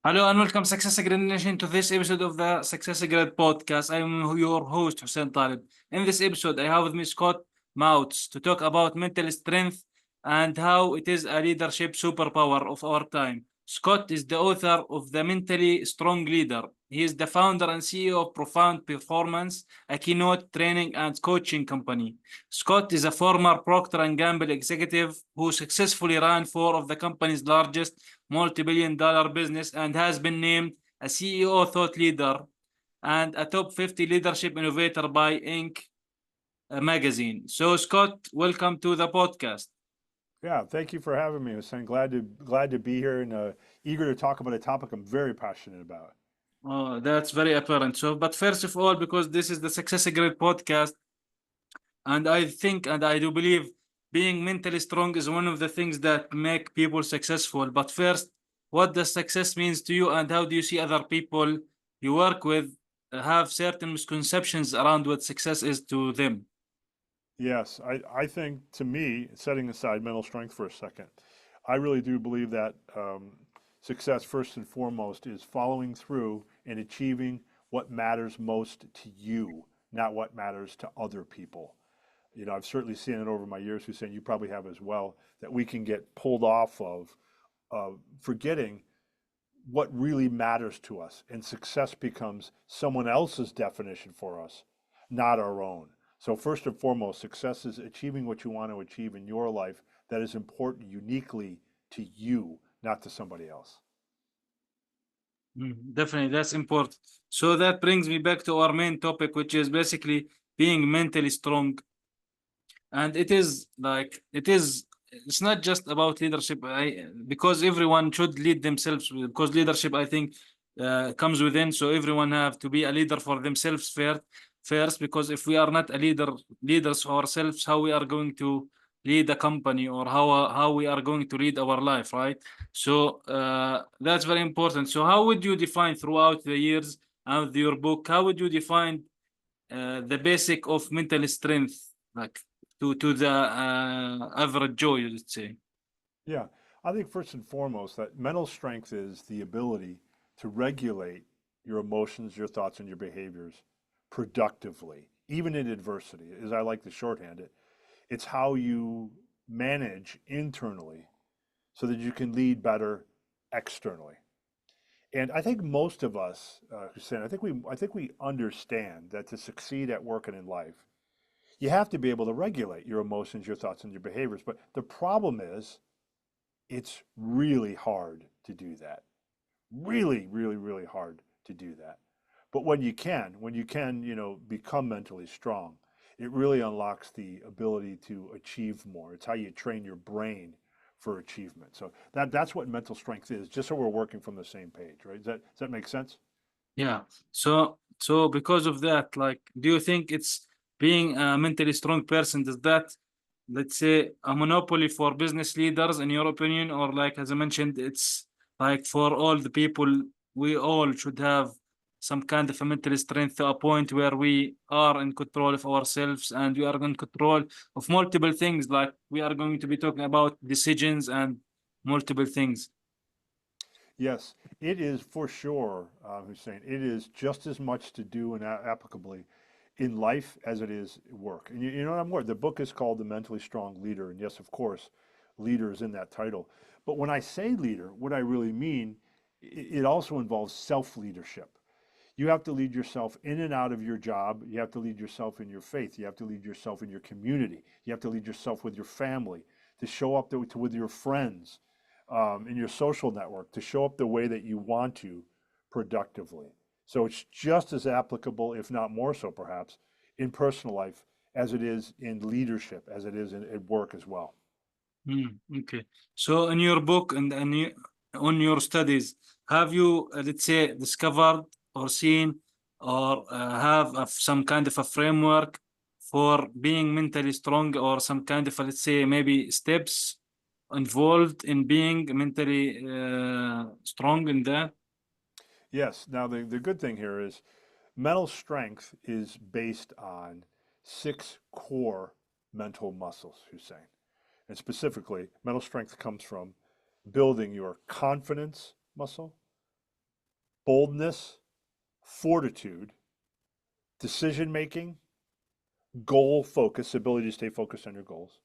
Hello and welcome, Success Grid Nation, to this episode of the Success Grid podcast. I am your host, Hussein Talib. In this episode, I have with me Scott Mautz to talk about mental strength and how it is a leadership superpower of our time. Scott is the author of The Mentally Strong Leader. He is the founder and CEO of Profound Performance, a keynote training and coaching company. Scott is a former Procter Gamble executive who successfully ran four of the company's largest multi-billion-dollar business and has been named a CEO thought leader and a top 50 leadership innovator by Inc. Magazine. So, Scott, welcome to the podcast. Yeah, thank you for having me, Hussein. Glad to be here and eager to talk about a topic I'm very passionate about. Oh, that's very apparent. So, but first of all, because this is the Success Grid podcast, and I think and I do believe being mentally strong is one of the things that make people successful. But first, what does success means to you, and how do you see other people you work with have certain misconceptions around what success is to them? Yes, I think to me, setting aside mental strength for a second, I really do believe that success, first and foremost, is following through and achieving what matters most to you, not what matters to other people. You know, I've certainly seen it over my years, Hussein, you probably have as well, that we can get pulled off of forgetting what really matters to us. And success becomes someone else's definition for us, not our own. So, first and foremost, success is achieving what you want to achieve in your life that is important uniquely to you, not to somebody else. Definitely, that's important. So that brings me back to our main topic, which is basically being mentally strong. And it is like it's not just about leadership. Because everyone should lead themselves, because leadership, I think, comes within. So everyone have to be a leader for themselves first, because if we are not a leaders ourselves, how we are going to lead a company, or how we are going to lead our life, right? So that's very important. So how would you define throughout the years of your book, how would you define the basic of mental strength, like to the average Joe, you'd say? Yeah, I think first and foremost that mental strength is the ability to regulate your emotions, your thoughts, and your behaviors productively, even in adversity, as I like to shorthand it. It's how you manage internally so that you can lead better externally. And I think most of us, Hussein, I think we understand that to succeed at work and in life, you have to be able to regulate your emotions, your thoughts, and your behaviors. But the problem is, it's really hard to do that. Really, really, really hard to do that. But when you can, become mentally strong, it really unlocks the ability to achieve more. It's how you train your brain for achievement. So that's what mental strength is, just so we're working from the same page, right? Does that make sense? Yeah. So because of that, like, do you think it's being a mentally strong person, does that, let's say, a monopoly for business leaders, in your opinion, or like as I mentioned, it's like for all the people, we all should have some kind of a mental strength to a point where we are in control of ourselves and we are in control of multiple things, like we are going to be talking about decisions and multiple things. Yes, it is for sure, Hussein. It is just as much to do and applicably in life as it is work. And you know what I'm worried. The book is called The Mentally Strong Leader. And yes, of course, leader is in that title. But when I say leader, what I really mean, it also involves self leadership. You have to lead yourself in and out of your job. You have to lead yourself in your faith. You have to lead yourself in your community. You have to lead yourself with your family, to show up with your friends, in your social network, to show up the way that you want to productively. So it's just as applicable, if not more so perhaps, in personal life as it is in leadership, as it is at work as well. Okay. So in your book and on your studies, have you, let's say, discovered or seen or have some kind of a framework for being mentally strong, or some kind of, let's say, maybe steps involved in being mentally strong in that? Yes. Now, the good thing here is mental strength is based on six core mental muscles, Hussein. And specifically, mental strength comes from building your confidence muscle, boldness, fortitude, decision making, goal focus, ability to stay focused on your goals,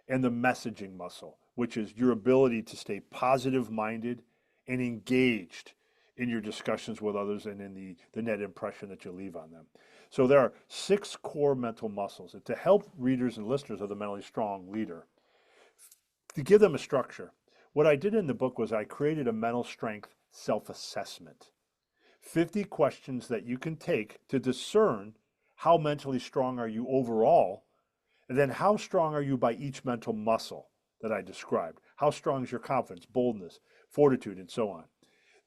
and the messaging muscle, which is your ability to stay positive minded and engaged in your discussions with others and in the net impression that you leave on them. So there are 6 core mental muscles. And to help readers and listeners of the Mentally Strong Leader, to give them a structure, what I did in the book was I created a mental strength self-assessment. 50 questions that you can take to discern how mentally strong are you overall, and then how strong are you by each mental muscle that I described? How strong is your confidence, boldness, fortitude, and so on?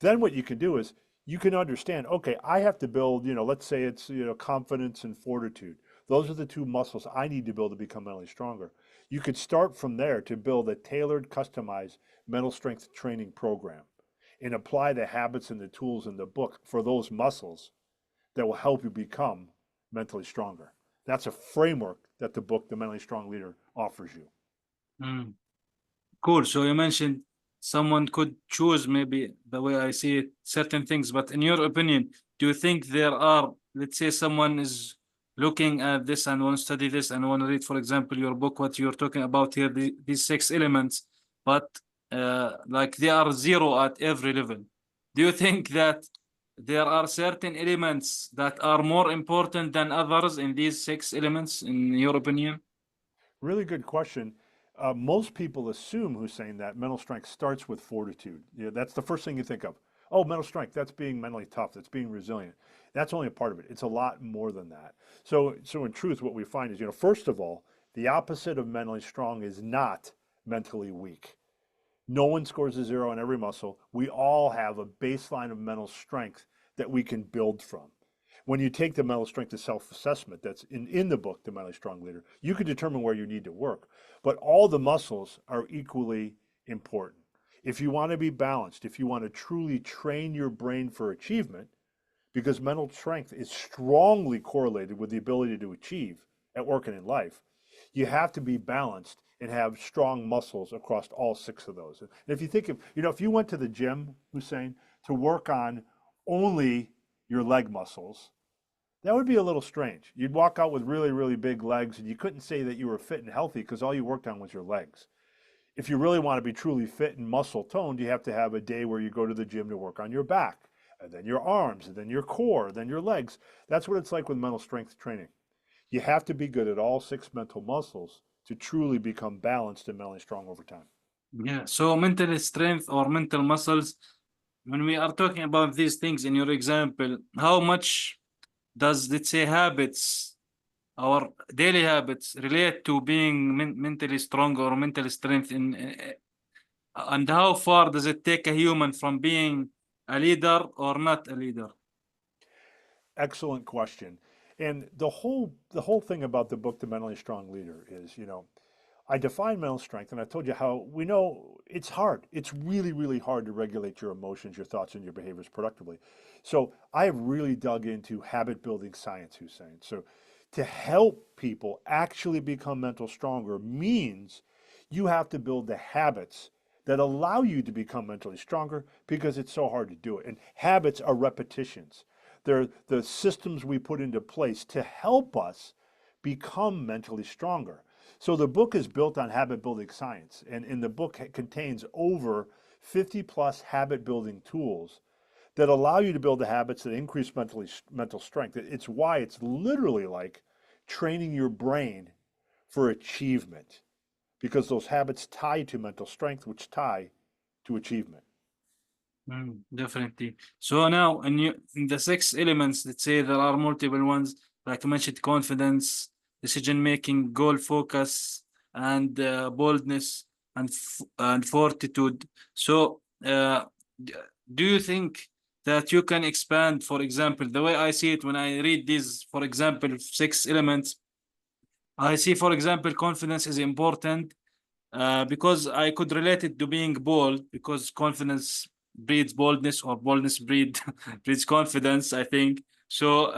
Then what you can do is you can understand, okay, I have to build, let's say it's, confidence and fortitude. Those are the 2 muscles I need to build to become mentally stronger. You could start from there to build a tailored, customized mental strength training program and apply the habits and the tools in the book for those muscles that will help you become mentally stronger. That's a framework that the book, The Mentally Strong Leader, offers you. Mm. Cool. So you mentioned someone could choose, maybe the way I see it, certain things, but in your opinion, do you think there are, let's say someone is looking at this and want to study this and want to read, for example, your book, what you're talking about here, these 6 elements, but like they are 0 at every level. Do you think that there are certain elements that are more important than others in these 6 elements, in your opinion? Really good question. Most people assume, Hussein, that mental strength starts with fortitude. That's the first thing you think of. Oh, mental strength, that's being mentally tough, that's being resilient. That's only a part of it. It's a lot more than that. So in truth, what we find is, first of all, the opposite of mentally strong is not mentally weak. No one scores a 0 on every muscle. We all have a baseline of mental strength that we can build from. When you take the mental strength of self-assessment that's in the book, The Mentally Strong Leader, you can determine where you need to work. But all the muscles are equally important. If you want to be balanced, if you want to truly train your brain for achievement, because mental strength is strongly correlated with the ability to achieve at work and in life, you have to be balanced and have strong muscles across all 6 of those. And if you think of, if you went to the gym, Hussein, to work on only your leg muscles, that would be a little strange. You'd walk out with really, really big legs and you couldn't say that you were fit and healthy because all you worked on was your legs. If you really want to be truly fit and muscle toned, you have to have a day where you go to the gym to work on your back, and then your arms, and then your core, then your legs. That's what it's like with mental strength training. You have to be good at all 6 mental muscles to truly become balanced and mentally strong over time. Yeah. So mental strength or mental muscles, when we are talking about these things in your example, how much does, let's say, habits, our daily habits, relate to being mentally strong or mental strength and how far does it take a human from being a leader or not a leader? Excellent question. And the whole thing about the book, The Mentally Strong Leader, is, I define mental strength, and I told you how we know it's hard. It's really, really hard to regulate your emotions, your thoughts, and your behaviors productively. So I have really dug into habit building science, Hussein. So to help people actually become mental stronger means you have to build the habits that allow you to become mentally stronger because it's so hard to do it. And habits are repetitions. They're the systems we put into place to help us become mentally stronger. So the book is built on habit building science, and in the book it contains over 50 plus habit building tools that allow you to build the habits that increase mental strength. It's why it's literally like training your brain for achievement, because those habits tie to mental strength, which tie to achievement. Definitely. So now in the 6 elements, let's say there are multiple ones, like you mentioned, confidence, decision making, goal focus, and boldness and fortitude. So do you think that you can expand, for example, the way I see it when I read these, for example, 6 elements, I see, for example, confidence is important because I could relate it to being bold, because confidence breeds boldness, or boldness breeds confidence, I think. So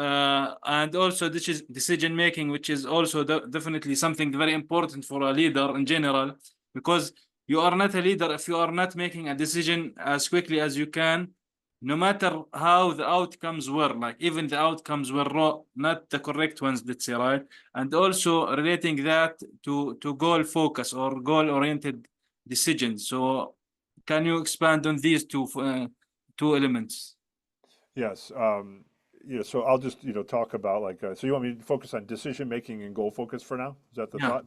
and also this is decision making, which is also definitely something very important for a leader in general, because you are not a leader if you are not making a decision as quickly as you can no matter how the outcomes were, like even the outcomes were not the correct ones, let's say, right? And also relating that to goal focus or goal oriented decisions. So can you expand on these two elements? Yes. So I'll just, talk about like, so you want me to focus on decision making and goal focus for now? Is that the Yeah. thought?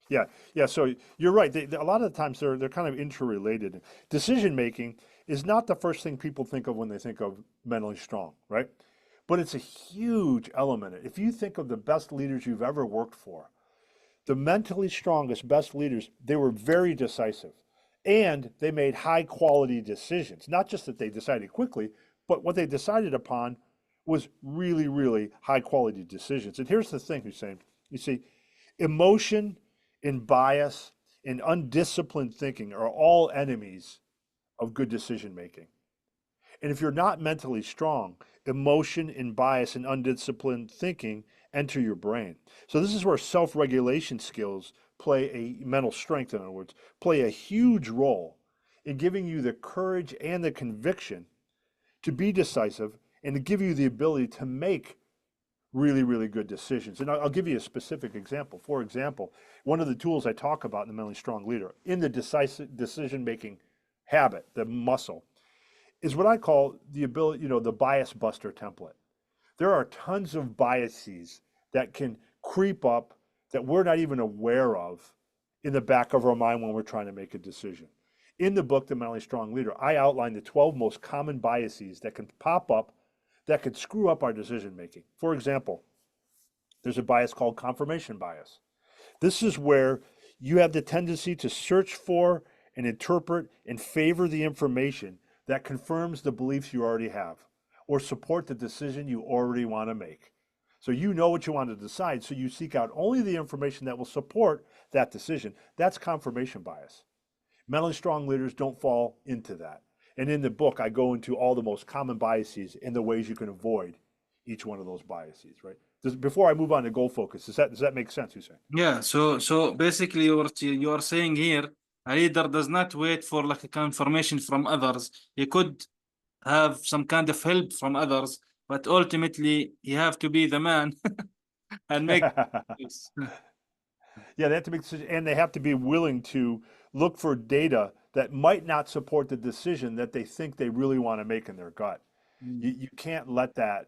Yeah. Yeah. So you're right. A lot of the times they're kind of interrelated. Decision making is not the first thing people think of when they think of mentally strong, right? But it's a huge element. If you think of the best leaders you've ever worked for, the mentally strongest, best leaders, they were very decisive and they made high quality decisions. Not just that they decided quickly, but what they decided upon was really, really high quality decisions. And here's the thing, Hussein. You see, emotion and bias and undisciplined thinking are all enemies of good decision making. And if you're not mentally strong, emotion and bias and undisciplined thinking enter your brain. So this is where self-regulation skills play a mental strength, in other words, play a huge role in giving you the courage and the conviction to be decisive and to give you the ability to make really, really good decisions. And I'll give you a specific example. For example, one of the tools I talk about in the mentally strong leader in the decisive decision-making habit, the muscle, is what I call the ability, the bias buster template. There are tons of biases that can creep up that we're not even aware of in the back of our mind when we're trying to make a decision. In the book, The Mentally Strong Leader, I outline the 12 most common biases that can pop up that could screw up our decision making. For example, there's a bias called confirmation bias. This is where you have the tendency to search for and interpret and favor the information that confirms the beliefs you already have or support the decision you already want to make. So you know what you want to decide, so you seek out only the information that will support that decision. That's confirmation bias. Mentally strong leaders don't fall into that. And in the book, I go into all the most common biases and the ways you can avoid each one of those biases, right? Before I move on to goal focus, does that make sense, Hussein? Yeah, so basically you are saying here a leader does not wait for like a confirmation from others. He could have some kind of help from others, but ultimately he have to be the man and make this. Yeah, they have to make decisions, and they have to be willing to look for data that might not support the decision that they think they really want to make in their gut. Mm. You can't let that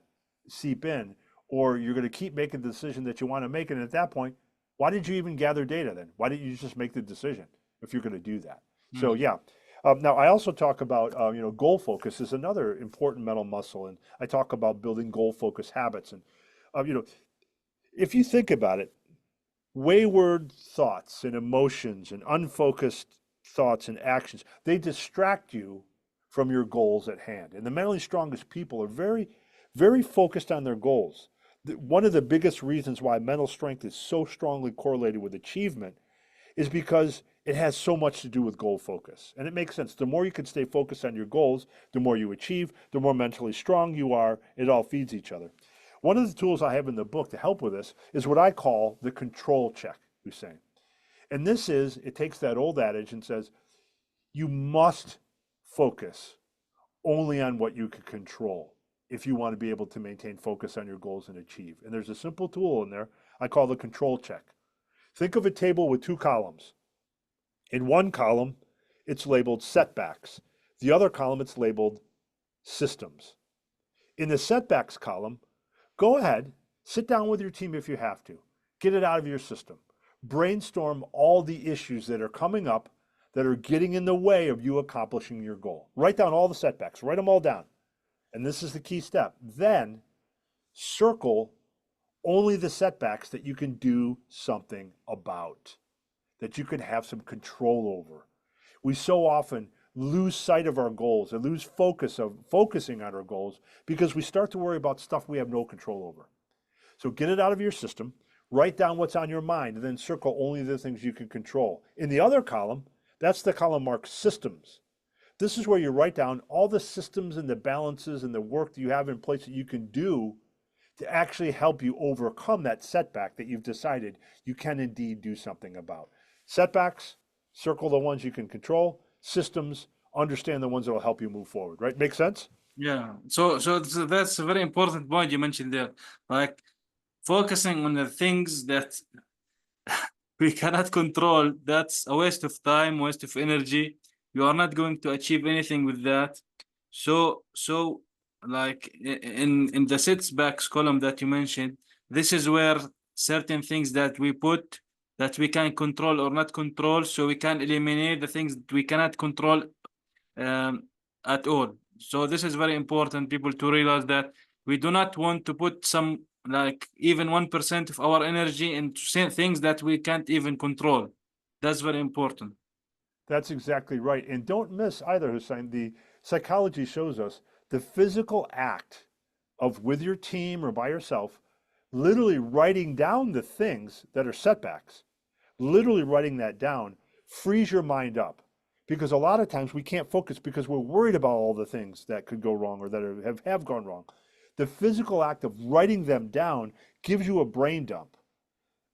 seep in, or you're going to keep making the decision that you want to make. And at that point, why did you even gather data then? Why didn't you just make the decision if you're going to do that? So, Mm. yeah. Now, I also talk about, goal focus is another important mental muscle. And I talk about building goal focus habits. And, if you think about it, wayward thoughts and emotions and unfocused thoughts and actions, they distract you from your goals at hand. And the mentally strongest people are very, very focused on their goals. One of the biggest reasons why mental strength is so strongly correlated with achievement is because it has so much to do with goal focus. And it makes sense. The more you can stay focused on your goals, the more you achieve, the more mentally strong you are. It all feeds each other. One of the tools I have in the book to help with this is what I call the control check, Hussein. And it takes that old adage and says, you must focus only on what you can control if you want to be able to maintain focus on your goals and achieve. And there's a simple tool in there I call the control check. Think of a table with two columns. In one column, it's labeled setbacks. The other column, it's labeled systems. In the setbacks column, go ahead, sit down with your team if you have to. Get it out of your system. Brainstorm all the issues that are coming up that are getting in the way of you accomplishing your goal. Write down all the setbacks, write them all down. And this is the key step. Then circle only the setbacks that you can do something about, that you can have some control over. We so often lose sight of our goals and lose focus of focusing on our goals because we start to worry about stuff we have no control over. So get it out of your system, write down what's on your mind, and then circle only the things you can control. In the other column, that's the column marked systems. This is where you write down all the systems and the balances and the work that you have in place that you can do to actually help you overcome that setback that you've decided you can indeed do something about. Setbacks, circle the ones you can control. Systems, understand the ones that will help you move forward, right? Make sense? Yeah. So that's a very important point you mentioned there. Like focusing on the things that we cannot control, that's a waste of time, waste of energy. You are not going to achieve anything with that. So like in the setbacks column that you mentioned, this is where certain things that we put that we can control or not control, so we can eliminate the things that we cannot control um, at all. So this is very important, people to realize that we do not want to put some like even 1% of our energy into things that we can't even control. That's very important. That's exactly right. And don't miss either, Hussein, the psychology shows us the physical act of with your team or by yourself, literally writing down the things that are setbacks, literally writing that down frees your mind up. Because a lot of times we can't focus because we're worried about all the things that could go wrong or that have gone wrong. The physical act of writing them down gives you a brain dump.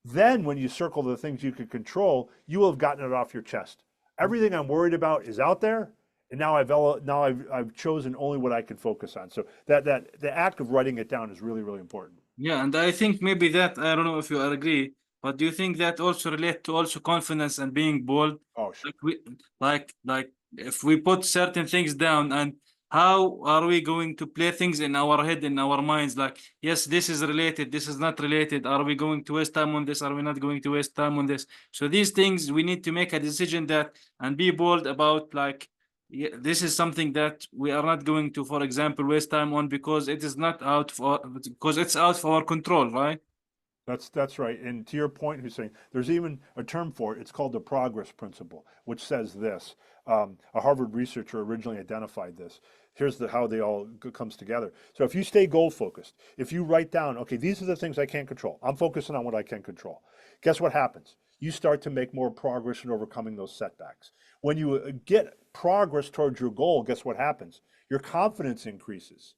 Then, when you circle the things you can control, you will have gotten it off your chest. Everything I'm worried about is out there, and now I've chosen only what I can focus on. So that the act of writing it down is really really important. Yeah, and I think maybe that, I don't know if you agree, but do you think that also relate to also confidence and being bold? Oh, sure. Like we like if we put certain things down, and how are we going to play things in our head, in our minds? Like, yes, this is related, this is not related. Are we going to waste time on this? Are we not going to waste time on this? So these things we need to make a decision that and be bold about, like, yeah, this is something that we are not going to, for example, waste time on because it is not out of our, because it's out of our control, right? That's right. And to your point, Hussein, there's even a term for it. It's called the progress principle, which says this. A Harvard researcher originally identified this. Here's how they all comes together. So if you stay goal focused, if you write down, okay, these are the things I can't control. I'm focusing on what I can control. Guess what happens? You start to make more progress in overcoming those setbacks. When you get progress towards your goal, guess what happens? Your confidence increases.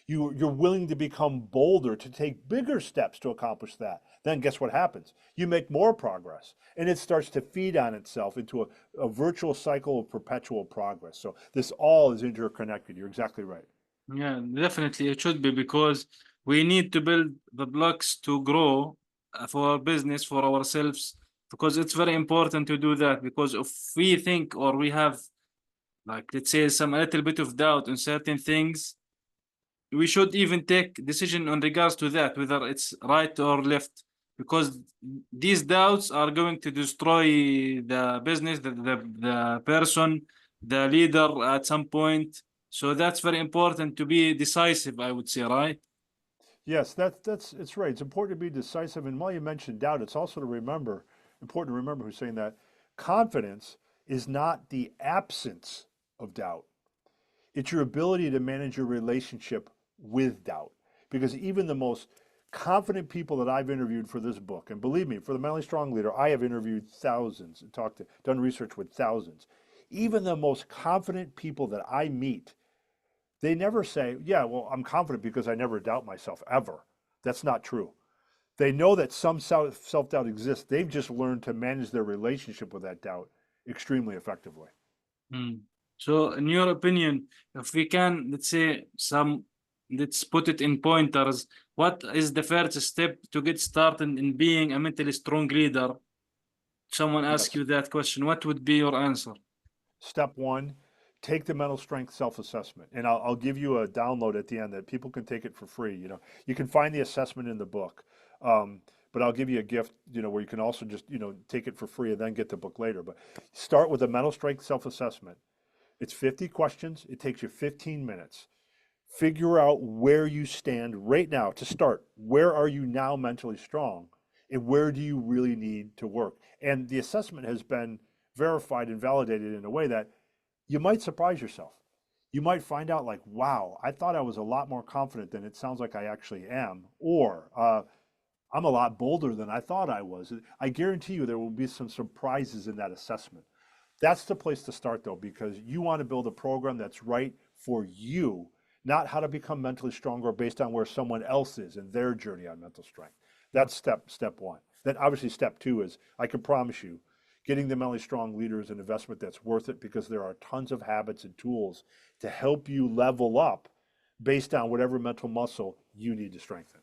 You're willing to become bolder, to take bigger steps to accomplish that. Then guess what happens? You make more progress, and it starts to feed on itself into a virtual cycle of perpetual progress. So this all is interconnected. You're exactly right. Yeah, definitely it should be, because we need to build the blocks to grow for our business, for ourselves, because it's very important to do that. Because if we think or we have, like, let's say, some a little bit of doubt on certain things, we should even take decision on regards to that, whether it's right or left, because these doubts are going to destroy the business, the person, the leader at some point. So that's very important to be decisive, I would say, right? Yes, that's it's right. It's important to be decisive. And while you mentioned doubt, it's also important to remember who's saying that confidence is not the absence of doubt. It's your ability to manage your relationship with doubt. Because even the most confident people that I've interviewed for this book, and believe me, for the Mentally Strong Leader, I have interviewed thousands and done research with thousands. Even the most confident people that I meet, they never say, yeah, well, I'm confident because I never doubt myself, ever. That's not true. They know that some self-doubt exists. They've just learned to manage their relationship with that doubt extremely effectively. Hmm. So, in your opinion, if we can, let's say, let's put it in pointers, what is the first step to get started in being a mentally strong leader? Someone ask Yes. you that question, what would be your answer? Step one, take the mental strength self-assessment. And I'll give you a download at the end that people can take it for free. You can find the assessment in the book. But I'll give you a gift, where you can also just, take it for free and then get the book later. But start with a mental strength self-assessment. It's 50 questions. It takes you 15 minutes. Figure out where you stand right now to start. Where are you now mentally strong? And where do you really need to work? And the assessment has been verified and validated in a way that you might surprise yourself. You might find out, like, wow, I thought I was a lot more confident than it sounds like I actually am. Or I'm a lot bolder than I thought I was. I guarantee you there will be some surprises in that assessment. That's the place to start, though, because you want to build a program that's right for you, not how to become mentally stronger based on where someone else is in their journey on mental strength. That's step one. Then obviously step two is, I can promise you, getting the mentally strong leader is an investment that's worth it, because there are tons of habits and tools to help you level up based on whatever mental muscle you need to strengthen.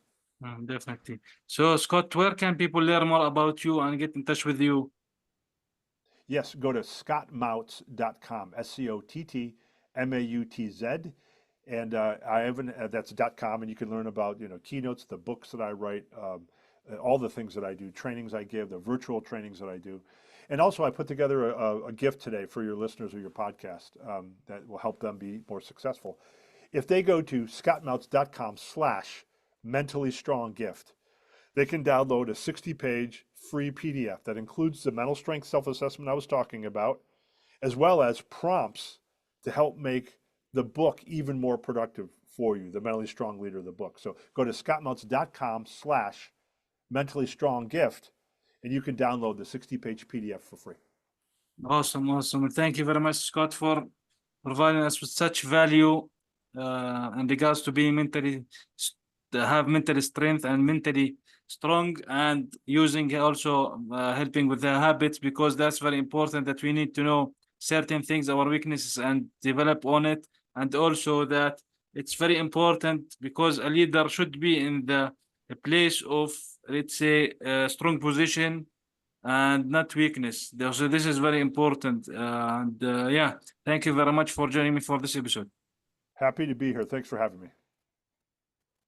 Definitely. So, Scott, where can people learn more about you and get in touch with you? Yes, go to scottmautz.com, SCOTTMAUTZ. And I haven't, that's .com, and you can learn about, keynotes, the books that I write, all the things that I do, trainings I give, the virtual trainings that I do. And also I put together a gift today for your listeners of your podcast that will help them be more successful. If they go to scottmautz.com/mentally strong gift, they can download a 60-page free PDF that includes the mental strength self-assessment I was talking about, as well as prompts to help make the book even more productive for you, the Mentally Strong Leader, the book. So go to scottmautz.com/mentally strong gift, and you can download the 60-page PDF for free. Awesome, awesome. And thank you very much, Scott, for providing us with such value in regards to being have mental strength and mentally strong, and using also helping with the habits, because that's very important, that we need to know certain things, our weaknesses, and develop on it. And also that it's very important because a leader should be in the place of, let's say, a strong position and not weakness. So this is very important. Yeah, thank you very much for joining me for this episode. Happy to be here. Thanks for having me.